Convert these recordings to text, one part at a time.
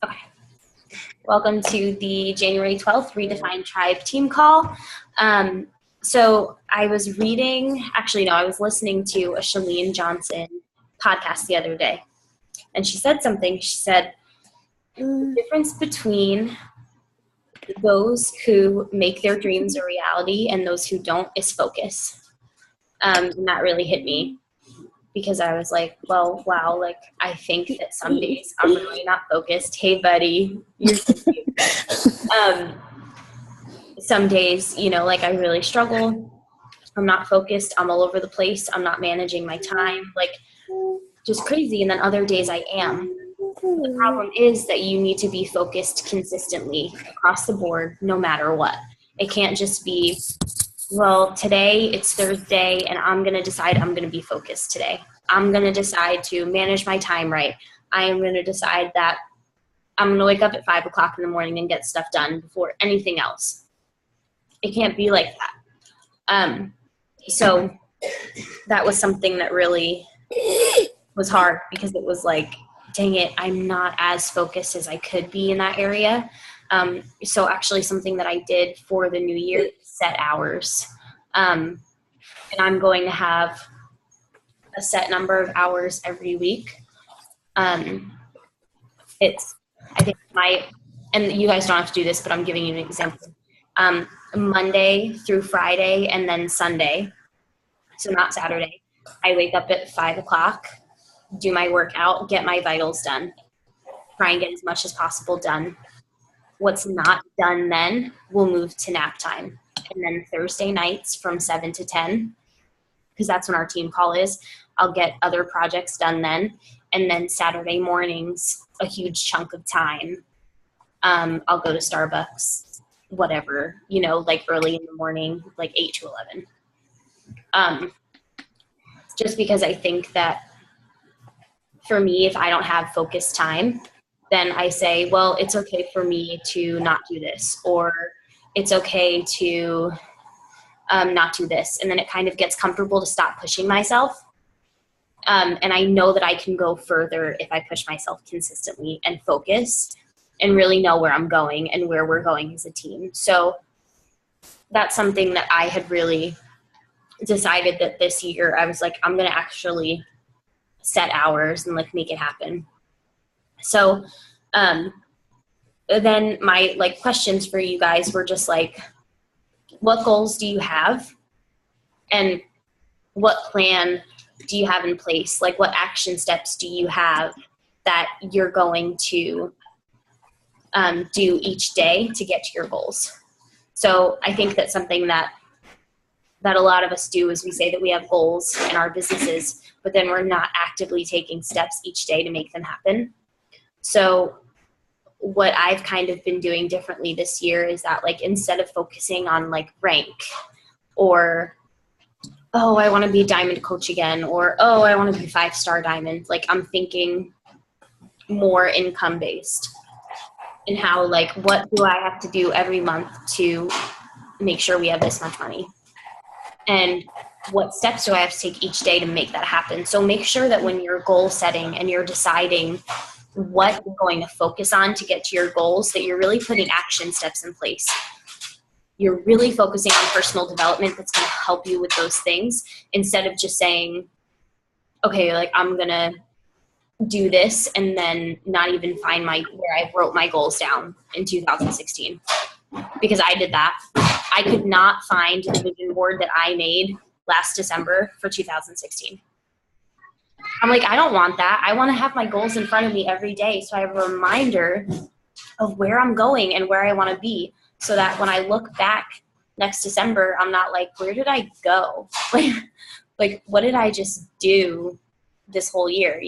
Okay. Welcome to the January 12th Redefined Tribe team call. So I was I was listening to a Chalene Johnson podcast the other day. And she said something. She said, the difference between those who make their dreams a reality and those who don't is focus. And that really hit me. Because I was like, well, wow, like, I think that some days I'm really not focused. Hey, buddy, you're some days, like, I really struggle. I'm not focused. I'm all over the place. I'm not managing my time, like, just crazy. And then other days I am. The problem is that you need to be focused consistently across the board, no matter what. It can't just be, well, today it's Thursday and I'm going to decide I'm going to be focused today. I'm going to decide to manage my time right. I am going to decide that I'm going to wake up at 5 o'clock in the morning and get stuff done before anything else. It can't be like that. So that was something that really was hard because it was like, dang it, I'm not as focused as I could be in that area. So actually something that I did for the new year, set hours. And I'm going to have a set number of hours every week. And you guys don't have to do this, but I'm giving you an example. Monday through Friday and then Sunday, so not Saturday, I wake up at 5 o'clock, do my workout, get my vitals done, try and get as much as possible done. What's not done then will move to nap time. And then Thursday nights from 7 to 10, because that's when our team call is, I'll get other projects done then. And then Saturday mornings, a huge chunk of time, I'll go to Starbucks, whatever, like early in the morning, like 8 to 11. Just because I think that for me, if I don't have focused time, then I say, well, it's okay for me to not do this, or it's okay to not do this. And then it kind of gets comfortable to stop pushing myself. And I know that I can go further if I push myself consistently and focus and really know where I'm going and where we're going as a team. So that's something that I had really decided that this year I was like, I'm going to actually set hours and like make it happen. So then my like questions for you guys were just like, what goals do you have? And what plan do you have in place? Like, what action steps do you have that you're going to do each day to get to your goals? So I think that's something that a lot of us do is we say that we have goals in our businesses, but then we're not actively taking steps each day to make them happen. So what I've kind of been doing differently this year is that, like, instead of focusing on like rank or, oh, I want to be a diamond coach again, or, oh, I want to be 5-star diamond, like, I'm thinking more income based and how, like, what do I have to do every month to make sure we have this much money? And what steps do I have to take each day to make that happen? So make sure that when you're goal setting and you're deciding what you're going to focus on to get to your goals, that you're really putting action steps in place. You're really focusing on personal development that's going to help you with those things, instead of just saying, okay, like, I'm going to do this and then not even find where I wrote my goals down in 2016. Because I did that. I could not find the vision board that I made last December for 2016. I'm like, I don't want that. I want to have my goals in front of me every day, so I have a reminder of where I'm going and where I want to be, so that when I look back next December, I'm not like, where did I go? Like, what did I just do this whole year,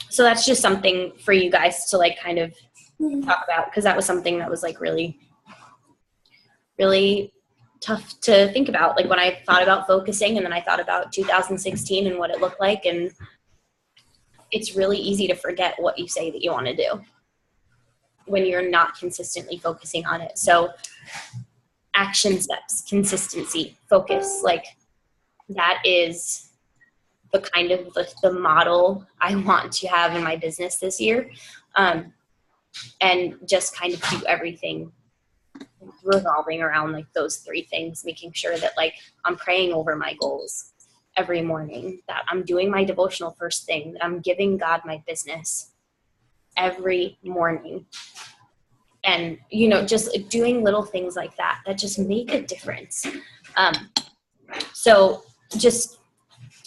So that's just something for you guys to, like, kind of talk about, because that was something that was, like, really, really tough to think about. Like, when I thought about focusing, and then I thought about 2016 and what it looked like, and it's really easy to forget what you say that you want to do when you're not consistently focusing on it. So action steps, consistency, focus, like, that is the kind of the model I want to have in my business this year. And just kind of do everything revolving around like those three things, making sure that like I'm praying over my goals every morning, that I'm doing my devotional first thing, that I'm giving God my business every morning. And, you know, just doing little things like that just make a difference. So just,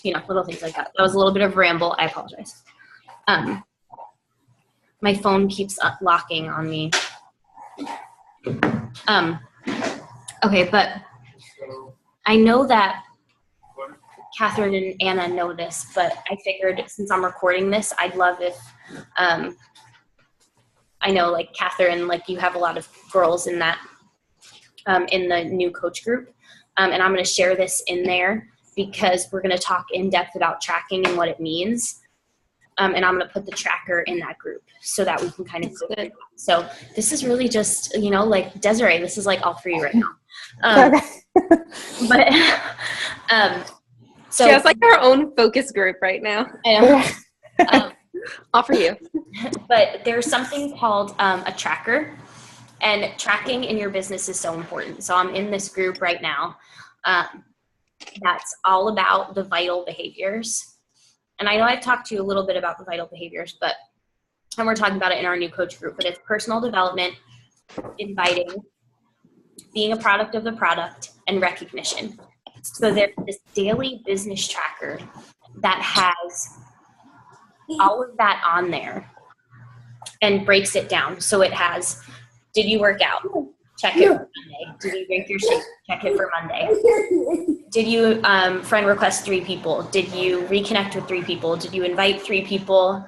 you know, little things like that. That was a little bit of ramble. I apologize. My phone keeps locking on me. Okay, but I know that Catherine and Anna know this, but I figured since I'm recording this, I'd love if, I know like Catherine, like you have a lot of girls in that, in the new coach group. And I'm going to share this in there because we're going to talk in depth about tracking and what it means. And I'm going to put the tracker in that group so that we can kind of go through it. So this is really just, you know, like Desiree, this is like all for you right now. But so she has like her own focus group right now. I know. All for you. But there's something called a tracker, and tracking in your business is so important. So I'm in this group right now that's all about the vital behaviors. And I know I've talked to you a little bit about the vital behaviors, and we're talking about it in our new coach group, but it's personal development, inviting, being a product of the product, and recognition. So there's this daily business tracker that has all of that on there and breaks it down. So it has, did you work out? Check it for Monday. Did you drink your shake? Check it for Monday. Did you friend request 3 people? Did you reconnect with 3 people? Did you invite 3 people?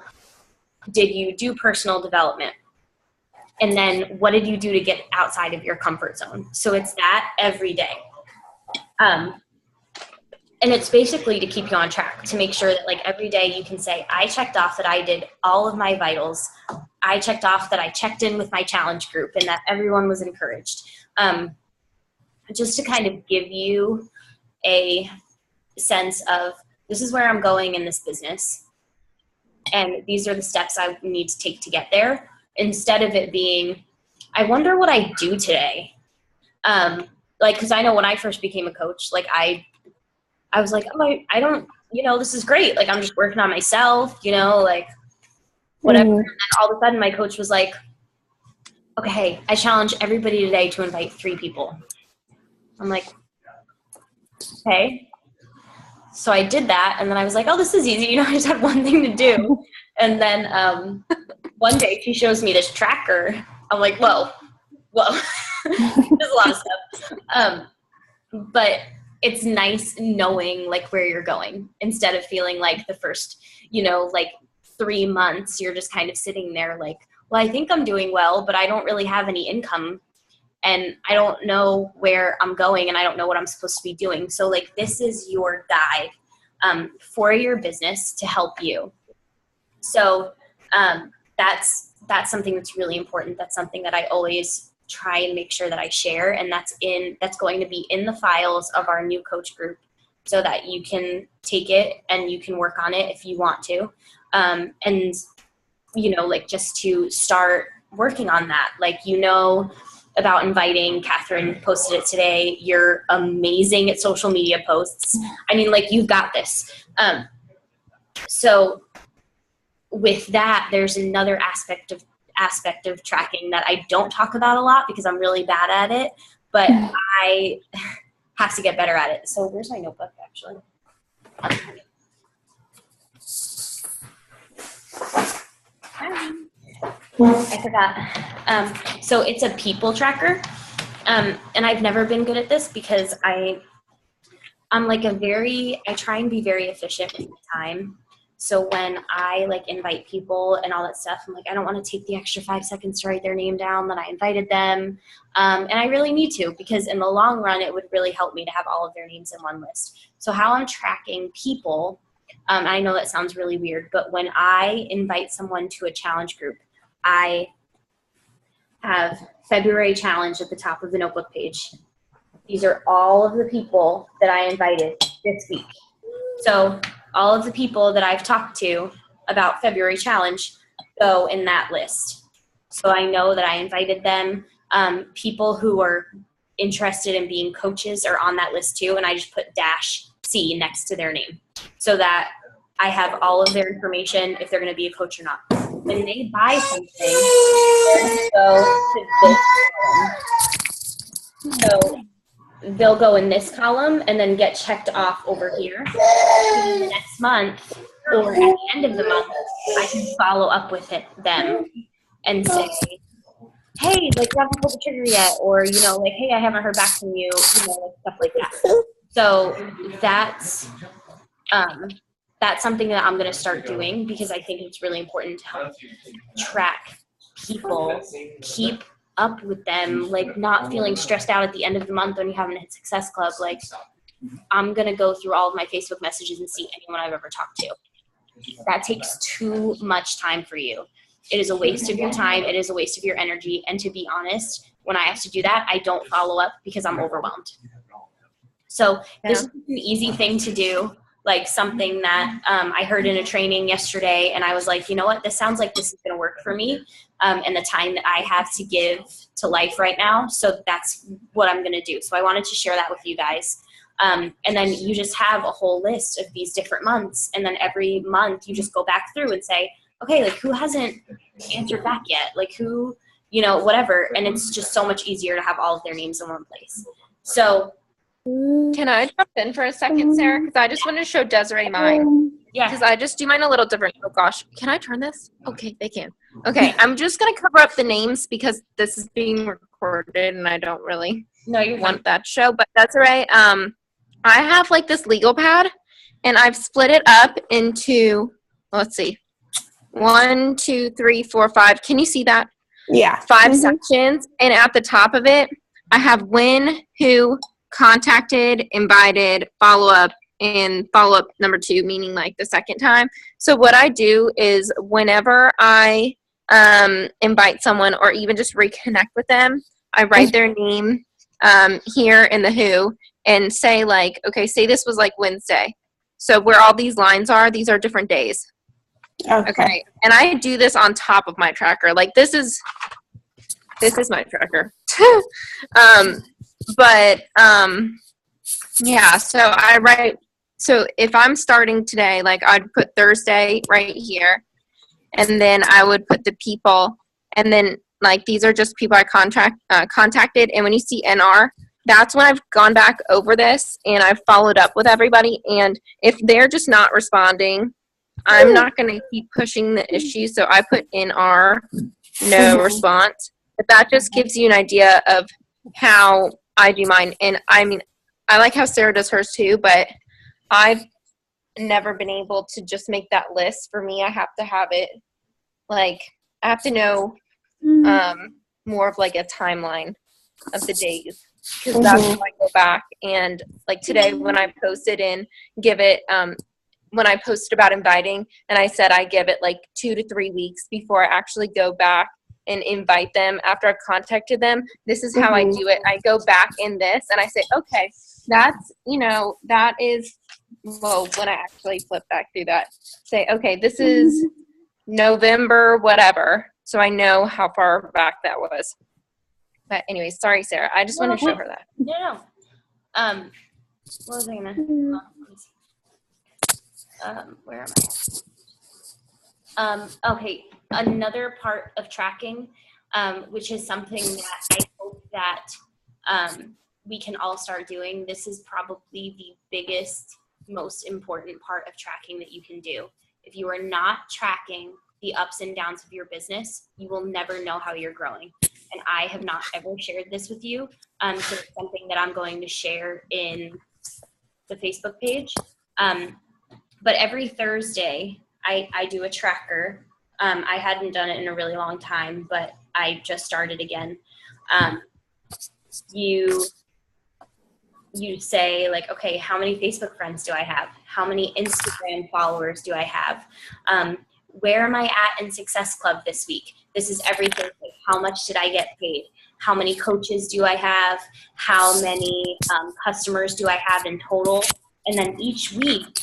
Did you do personal development? And then what did you do to get outside of your comfort zone? So it's that every day. And it's basically to keep you on track, to make sure that like every day you can say, I checked off that I did all of my vitals. I checked off that I checked in with my challenge group and that everyone was encouraged. Just to kind of give you a sense of, this is where I'm going in this business. And these are the steps I need to take to get there. Instead of it being, I wonder what I do today. Like, cause I know when I first became a coach, like I was like, oh, I don't, you know, this is great. Like, I'm just working on myself, you know, like whatever. And then all of a sudden my coach was like, okay, I challenge everybody today to invite 3 people. I'm like, okay. So I did that. And then I was like, oh, this is easy. You know, I just had one thing to do. And then one day she shows me this tracker. I'm like, whoa. There's a lot of stuff. But it's nice knowing like where you're going instead of feeling like the first, you know, like 3 months, you're just kind of sitting there like, well, I think I'm doing well, but I don't really have any income and I don't know where I'm going and I don't know what I'm supposed to be doing. So like, this is your guide for your business to help you. So that's something that's really important. That's something that I always try and make sure that I share, and that's going to be in the files of our new coach group so that you can take it and you can work on it if you want to. And, you know, like just to start working on that, like, you know, about inviting. Catherine posted it today. You're amazing at social media posts. I mean, like, you've got this. So with that, there's another aspect of tracking that I don't talk about a lot because I'm really bad at it, but I have to get better at it. So where's my notebook actually? I forgot. So it's a people tracker. And I've never been good at this because I'm like I try and be very efficient with my time. So when I like invite people and all that stuff, I'm like, I don't want to take the extra 5 seconds to write their name down that I invited them. And I really need to, because in the long run, it would really help me to have all of their names in one list. So how I'm tracking people, I know that sounds really weird, but when I invite someone to a challenge group, I have February challenge at the top of the notebook page. These are all of the people that I invited this week. So all of the people that I've talked to about February Challenge go in that list. So I know that I invited them. People who are interested in being coaches are on that list too, and I just put -C next to their name so that I have all of their information if they're going to be a coach or not. When they buy something, they'll go to this column. So they'll go in this column and then get checked off over here. So the next month or at the end of the month, I can follow up with them and say, hey, like, you haven't pulled the trigger yet, or, you know, like, hey, I haven't heard back from you, you know, like, stuff like that. So that's something that I'm going to start doing because I think it's really important to help track people, keep up with them, like, not feeling stressed out at the end of the month when you haven't hit Success Club. Like, I'm going to go through all of my Facebook messages and see anyone I've ever talked to. That takes too much time for you. It is a waste of your time. It is a waste of your energy. And to be honest, when I have to do that, I don't follow up because I'm overwhelmed. So this is an easy thing to do, like something that I heard in a training yesterday, and I was like, you know what, this sounds like this is going to work for me and the time that I have to give to life right now. So that's what I'm going to do. So I wanted to share that with you guys. And then you just have a whole list of these different months, and then every month you just go back through and say, okay, like, who hasn't answered back yet? Like, who, you know, whatever. And it's just so much easier to have all of their names in one place. So can I jump in for a second, Sarah? Because I just want to show Desiree mine. yeah, Because I just do mine a little different. Oh, gosh. Can I turn this? Okay, they can. Okay, I'm just going to cover up the names because this is being recorded and I don't really want that to show. But Desiree, I have, like, this legal pad, and I've split it up into, let's see, 1, 2, 3, 4, 5. Can you see that? Yeah. 5 sections. And at the top of it, I have when, who, contacted, invited, follow-up, and follow-up number 2, meaning like the second time. So what I do is whenever I invite someone or even just reconnect with them, I write their name here in the who and say, like, okay, say this was like Wednesday. So where all these lines are, these are different days. Okay. And I do this on top of my tracker. Like, this is my tracker. Yeah, so I write, so if I'm starting today, like, I'd put Thursday right here, and then I would put the people, and then, like, these are just people I contacted, and when you see NR, that's when I've gone back over this, and I've followed up with everybody, and if they're just not responding, I'm not going to keep pushing the issue, so I put NR, no response, but that just gives you an idea of how I do mine. And I mean, I like how Sarah does hers too, but I've never been able to just make that list. For me, I have to have it, like, I have to know more of, like, a timeline of the days, because that's when I go back. And, like, today when I posted and give it when I posted about inviting, and I said I give it like 2 to 3 weeks before I actually go back and invite them after I've contacted them. This is how I do it. I go back in this and I say, okay, that's, you know, that is, well, when I actually flip back through that, say, okay, this is November, whatever. So I know how far back that was. But anyway, sorry, Sarah. I just want to show her that. No. What was I gonna? Where am I? Okay, another part of tracking, which is something that I hope that we can all start doing. This is probably the biggest, most important part of tracking that you can do. If you are not tracking the ups and downs of your business, you will never know how you're growing. And I have not ever shared this with you. So it's something that I'm going to share in the Facebook page. But every Thursday, I do a tracker. I hadn't done it in a really long time, but I just started again. You say, like, okay, how many Facebook friends do I have? How many Instagram followers do I have? Where am I at in Success Club this week? This is every Thursday. How much did I get paid? How many coaches do I have? How many customers do I have in total? And then each week,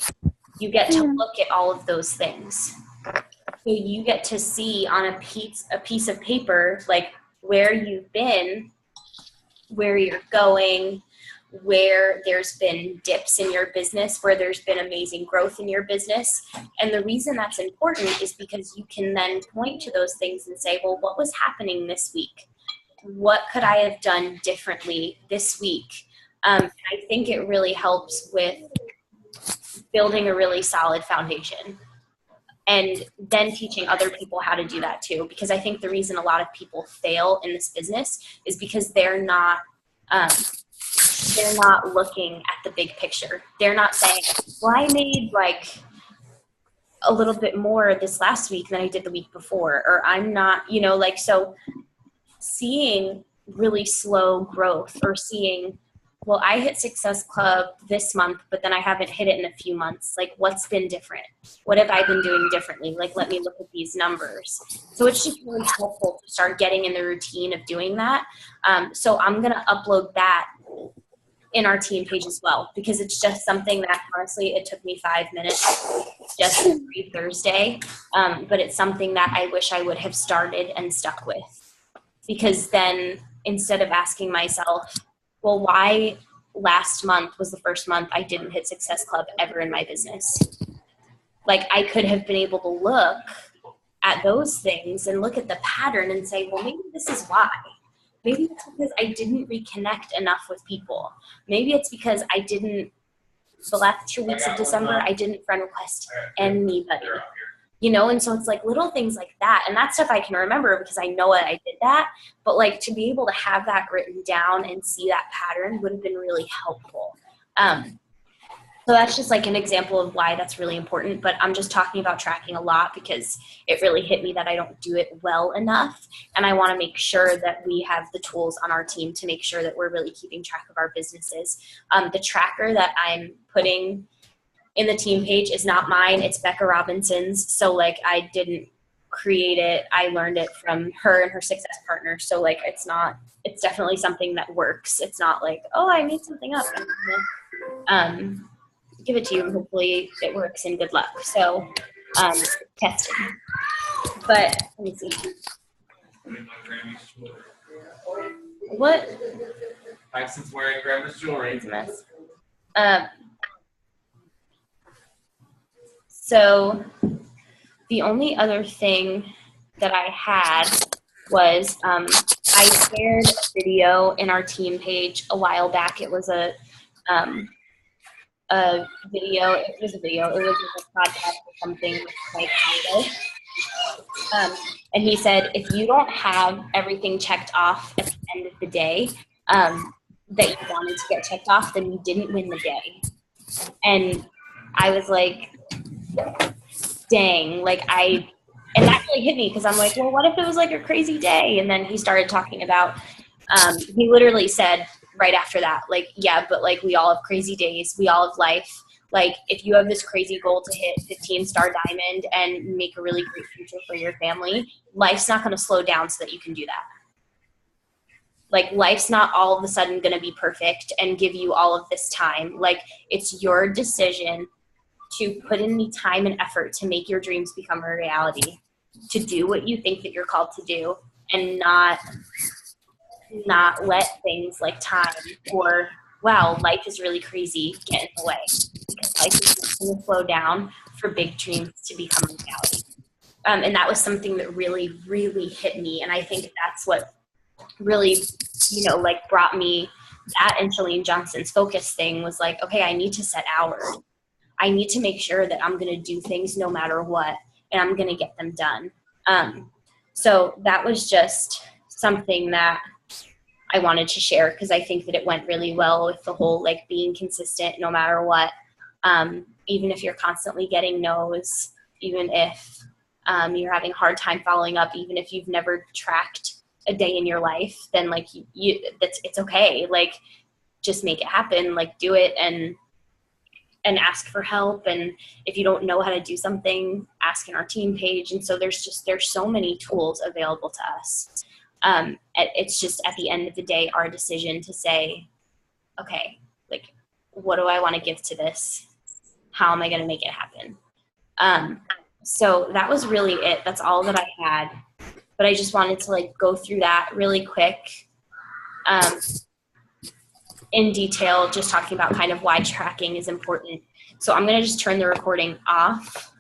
You get to look at all of those things. So you get to see on a piece of paper, like where you've been, where you're going, where there's been dips in your business, where there's been amazing growth in your business. And the reason that's important is because you can then point to those things and say, well, what was happening this week? What could I have done differently this week? I think it really helps with building a really solid foundation. And then teaching other people how to do that too. Because I think the reason a lot of people fail in this business is because they're not looking at the big picture. They're not saying, well, I made like a little bit more this last week than I did the week before, or I'm not, like, so seeing really slow growth, or seeing, well, I hit Success Club this month, but then I haven't hit it in a few months. Like, what's been different? What have I been doing differently? Like, let me look at these numbers. So it's just really helpful to start getting in the routine of doing that. So I'm going to upload that in our team page as well, because it's just something that honestly, it took me 5 minutes just every Thursday. But it's something that I wish I would have started and stuck with, because then instead of asking myself, well, why last month was the first month I didn't hit Success Club ever in my business? Like, I could have been able to look at those things and look at the pattern and say, well, maybe this is why. Maybe it's because I didn't reconnect enough with people. Maybe it's because the last 2 weeks of December, I didn't friend request anybody. And so it's like little things like that. And that stuff I can remember because I know that I did that. But like, to be able to have that written down and see that pattern would have been really helpful. So that's just like an example of why that's really important. But I'm just talking about tracking a lot because it really hit me that I don't do it well enough. And I want to make sure that we have the tools on our team to make sure that we're really keeping track of our businesses. The tracker that I'm putting in the team page is not mine. It's Becca Robinson's. So like, I didn't create it. I learned it from her and her success partner. So like, it's definitely something that works. It's not like, oh, I made something up. Give it to you and hopefully it works, and good luck. So testing. But let me see. What? Tyson's wearing grandma's jewelry. It's a mess. So the only other thing that I had was I shared a video in our team page a while back. It was a video. It was a podcast or something with Mike Ido. And he said, if you don't have everything checked off at the end of the day that you wanted to get checked off, then you didn't win the day. And I was like, dang, and that really hit me because I'm like, well, what if it was like a crazy day? And then he started talking about, he literally said right after that, like, yeah, but like, we all have crazy days. We all have life. Like, if you have this crazy goal to hit 15-star diamond and make a really great future for your family, life's not going to slow down so that you can do that. Like, life's not all of a sudden going to be perfect and give you all of this time. Like, it's your decision to put in the time and effort to make your dreams become a reality, to do what you think that you're called to do, and not let things like time or, wow, life is really crazy, get in the way. Because life is not going to slow down for big dreams to become a reality. And that was something that really, really hit me. And I think that's what really, brought me that, and Shalene Johnson's focus thing was like, okay, I need to set hours. I need to make sure that I'm going to do things no matter what, and I'm going to get them done. So that was just something that I wanted to share because I think that it went really well with the whole like being consistent no matter what. Even if you're constantly getting no's, even if you're having a hard time following up, even if you've never tracked a day in your life, then like it's okay. Like, just make it happen. Like, do it and ask for help. And if you don't know how to do something, ask in our team page. And so there's so many tools available to us. It's just at the end of the day, our decision to say, okay, like, what do I want to give to this? how am I going to make it happen? So that was really it. That's all that I had. But I just wanted to like go through that really quick in detail, just talking about kind of why tracking is important. So I'm going to just turn the recording off.